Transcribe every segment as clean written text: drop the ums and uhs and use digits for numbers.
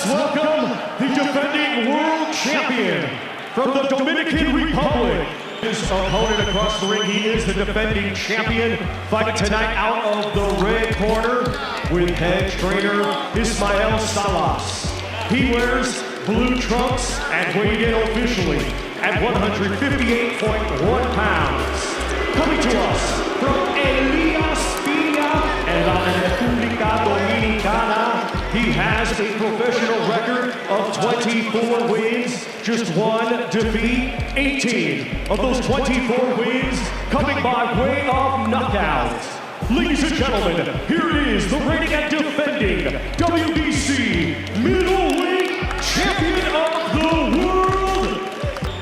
Welcome the defending world champion from the Dominican Republic. His opponent across the ring, he is the defending champion, fighting tonight out of the red corner with head trainer Ismael Salas. He wears blue trunks and weighed in officially at 158.1 pounds. Coming to us from Elias en la República Dominicana, he has a professional record of 24 wins, just one defeat, 18 of those 24 wins coming by way of knockout. Ladies and gentlemen, here is the reigning and defending WBC middleweight champion of the world,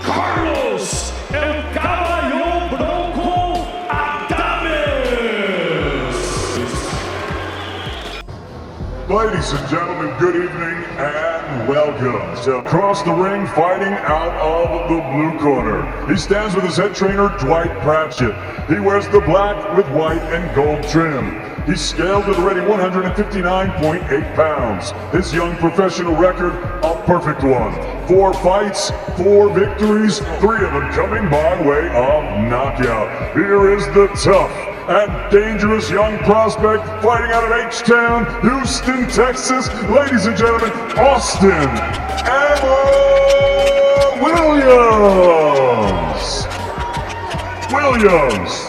Carlos El Caballo Bronco Ladies and gentlemen, good evening and welcome to Across the Ring, fighting out of the blue corner. He stands with his head trainer, Dwight Pratchett. He wears the black with white and gold trim. He's scaled at already 159.8 pounds. His young professional record, a perfect one. 4 fights, 4 victories, 3 of them coming by way of knockout. Here is the tough and dangerous young prospect fighting out of H-Town, Houston, Texas. Ladies and gentlemen, Austin Williams.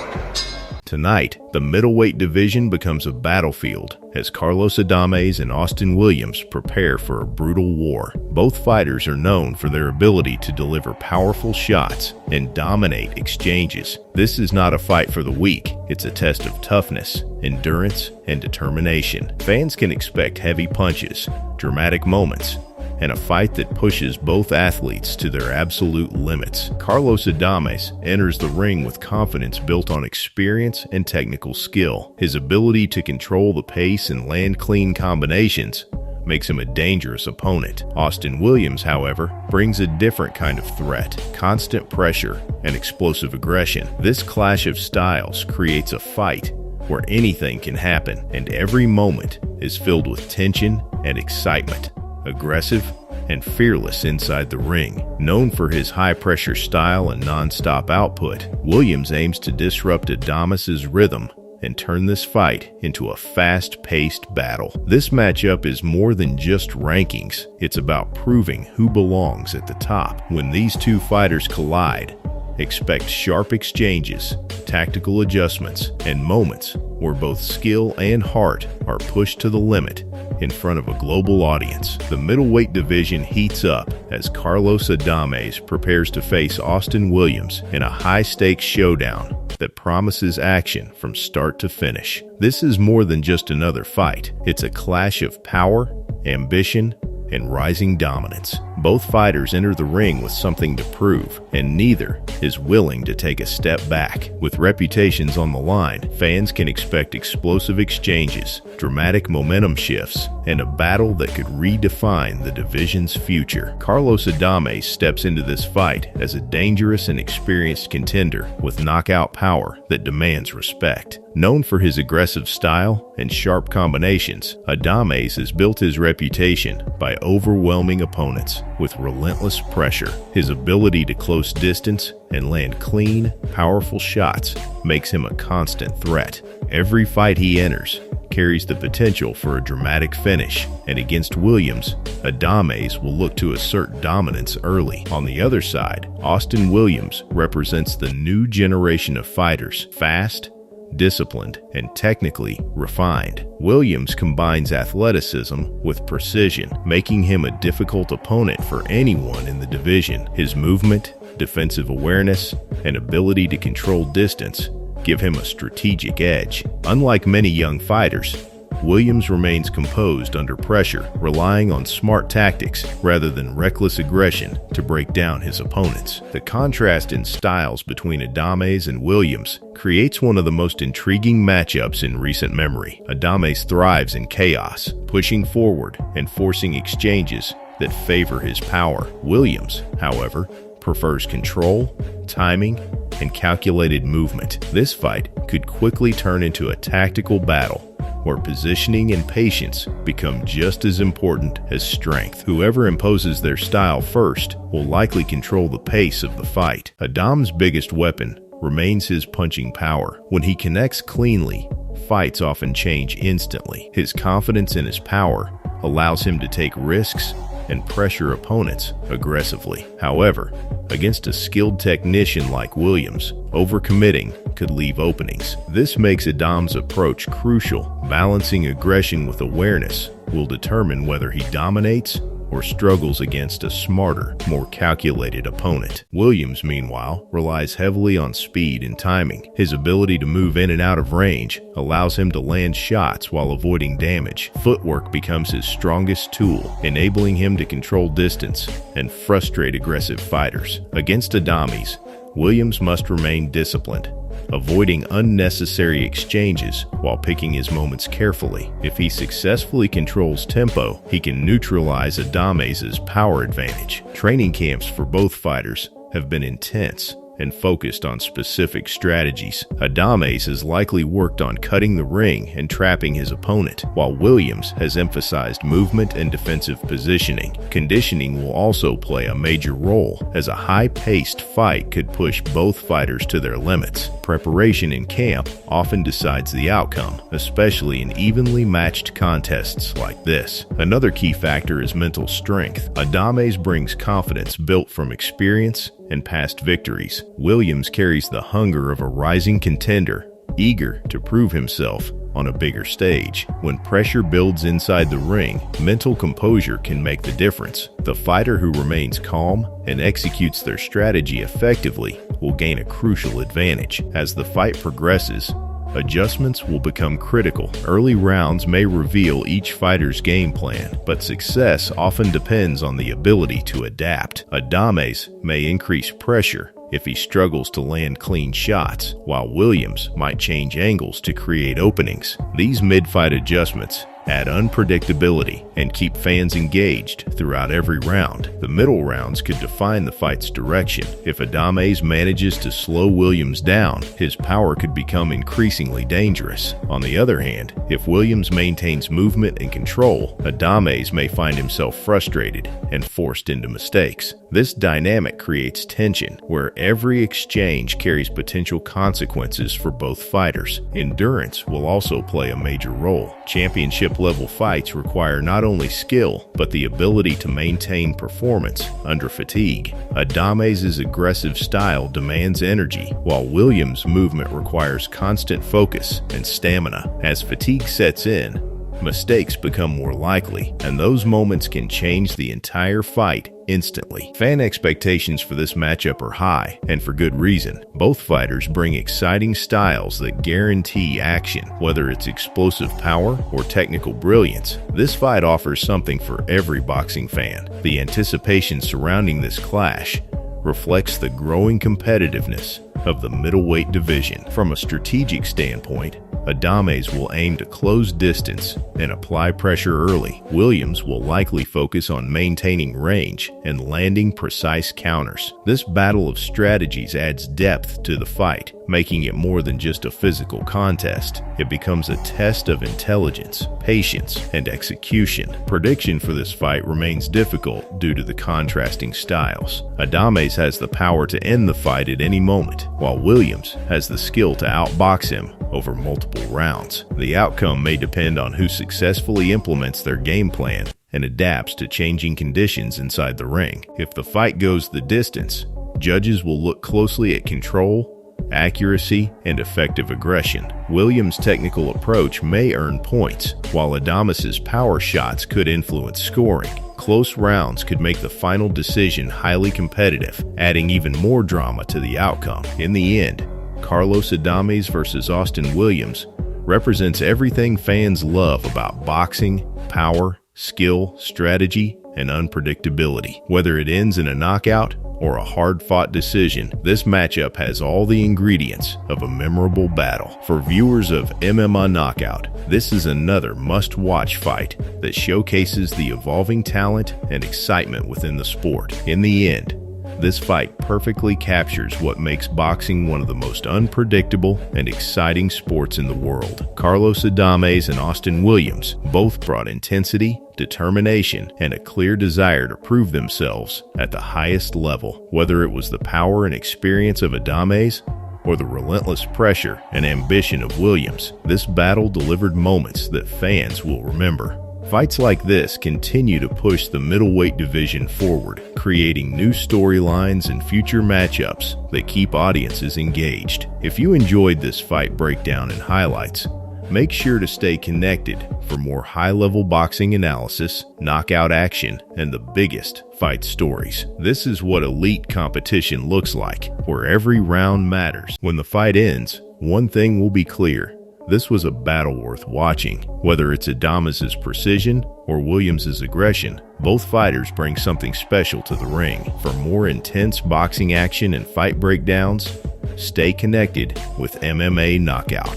Tonight, the middleweight division becomes a battlefield as Carlos Adames and Austin Williams prepare for a brutal war. Both fighters are known for their ability to deliver powerful shots and dominate exchanges. This is not a fight for the weak, it's a test of toughness, endurance, and determination. Fans can expect heavy punches, dramatic moments, and a fight that pushes both athletes to their absolute limits. Carlos Adames enters the ring with confidence built on experience and technical skill. His ability to control the pace and land clean combinations makes him a dangerous opponent. Austin Williams, however, brings a different kind of threat: constant pressure and explosive aggression. This clash of styles creates a fight where anything can happen, and every moment is filled with tension and excitement. Aggressive and fearless inside the ring. Known for his high-pressure style and non-stop output, Williams aims to disrupt Adames' rhythm and turn this fight into a fast-paced battle. This matchup is more than just rankings. It's about proving who belongs at the top. When these two fighters collide, expect sharp exchanges, tactical adjustments, and moments where both skill and heart are pushed to the limit in front of a global audience. The middleweight division heats up as Carlos Adames prepares to face Austin Williams in a high-stakes showdown that promises action from start to finish. This is more than just another fight. It's a clash of power, ambition, and rising dominance. Both fighters enter the ring with something to prove, and neither is willing to take a step back. With reputations on the line, fans can expect explosive exchanges, dramatic momentum shifts, and a battle that could redefine the division's future. Carlos Adames steps into this fight as a dangerous and experienced contender with knockout power that demands respect. Known for his aggressive style and sharp combinations, Adames has built his reputation by overwhelming opponents with relentless pressure. His ability to close distance and land clean, powerful shots makes him a constant threat. Every fight he enters carries the potential for a dramatic finish, and against Williams, Adames will look to assert dominance early. On the other side, Austin Williams represents the new generation of fighters, fast, disciplined, and technically refined. Williams combines athleticism with precision, making him a difficult opponent for anyone in the division. His movement, defensive awareness, and ability to control distance give him a strategic edge. Unlike many young fighters, Williams remains composed under pressure, relying on smart tactics rather than reckless aggression to break down his opponents. The contrast in styles between Adames and Williams creates one of the most intriguing matchups in recent memory. Adames thrives in chaos, pushing forward and forcing exchanges that favor his power. Williams, however, prefers control, timing, and calculated movement. This fight could quickly turn into a tactical battle where positioning and patience become just as important as strength. Whoever imposes their style first will likely control the pace of the fight. Adam's biggest weapon remains his punching power. When he connects cleanly, fights often change instantly. His confidence in his power allows him to take risks and pressure opponents aggressively. However, against a skilled technician like Williams, overcommitting could leave openings. This makes Adam's approach crucial. Balancing aggression with awareness will determine whether he dominates or struggles against a smarter, more calculated opponent. Williams, meanwhile, relies heavily on speed and timing. His ability to move in and out of range allows him to land shots while avoiding damage. Footwork becomes his strongest tool, enabling him to control distance and frustrate aggressive fighters. Against Adames, Williams must remain disciplined, avoiding unnecessary exchanges while picking his moments carefully. If he successfully controls tempo, he can neutralize Adames' power advantage. Training camps for both fighters have been intense and focused on specific strategies. Adames has likely worked on cutting the ring and trapping his opponent, while Williams has emphasized movement and defensive positioning. Conditioning will also play a major role, as a high-paced fight could push both fighters to their limits. Preparation in camp often decides the outcome, especially in evenly matched contests like this. Another key factor is mental strength. Adames brings confidence built from experience and past victories. Williams carries the hunger of a rising contender, eager to prove himself on a bigger stage. When pressure builds inside the ring, mental composure can make the difference. The fighter who remains calm and executes their strategy effectively will gain a crucial advantage. As the fight progresses, adjustments will become critical. Early rounds may reveal each fighter's game plan, but success often depends on the ability to adapt. Adames may increase pressure if he struggles to land clean shots, while Williams might change angles to create openings. These mid-fight adjustments add unpredictability and keep fans engaged throughout every round. The middle rounds could define the fight's direction. If Adames manages to slow Williams down, his power could become increasingly dangerous. On the other hand, if Williams maintains movement and control, Adames may find himself frustrated and forced into mistakes. This dynamic creates tension, where every exchange carries potential consequences for both fighters. Endurance will also play a major role. Championship-level fights require not only skill, but the ability to maintain performance under fatigue. Adames' aggressive style demands energy, while Williams' movement requires constant focus and stamina. As fatigue sets in, mistakes become more likely, and those moments can change the entire fight instantly. Fan expectations for this matchup are high, and for good reason. Both fighters bring exciting styles that guarantee action. Whether it's explosive power or technical brilliance, this fight offers something for every boxing fan. The anticipation surrounding this clash reflects the growing competitiveness of the middleweight division. From a strategic standpoint, Adames will aim to close distance and apply pressure early. Williams will likely focus on maintaining range and landing precise counters. This battle of strategies adds depth to the fight, making it more than just a physical contest. It becomes a test of intelligence, patience, and execution. Prediction for this fight remains difficult due to the contrasting styles. Adames has the power to end the fight at any moment, while Williams has the skill to outbox him over multiple rounds. The outcome may depend on who successfully implements their game plan and adapts to changing conditions inside the ring. If the fight goes the distance, judges will look closely at control, accuracy, and effective aggression. Williams' technical approach may earn points, while Adames' power shots could influence scoring. Close rounds could make the final decision highly competitive, adding even more drama to the outcome. In the end, Carlos Adames versus Austin Williams represents everything fans love about boxing: power, skill, strategy, and unpredictability. Whether it ends in a knockout or a hard-fought decision, this matchup has all the ingredients of a memorable battle. For viewers of MMA Knockout, this is another must-watch fight that showcases the evolving talent and excitement within the sport. In the end, This fight perfectly captures what makes boxing one of the most unpredictable and exciting sports in the world. Carlos Adames and Austin Williams both brought intensity, determination, and a clear desire to prove themselves at the highest level. Whether it was the power and experience of Adames or the relentless pressure and ambition of Williams, this battle delivered moments that fans will remember. Fights like this continue to push the middleweight division forward, creating new storylines and future matchups that keep audiences engaged. If you enjoyed this fight breakdown and highlights, make sure to stay connected for more high-level boxing analysis, knockout action, and the biggest fight stories. This is what elite competition looks like, where every round matters. When the fight ends, one thing will be clear. This was a battle worth watching. Whether it's Adames' precision or Williams' aggression, both fighters bring something special to the ring. For more intense boxing action and fight breakdowns, stay connected with MMA Knockout.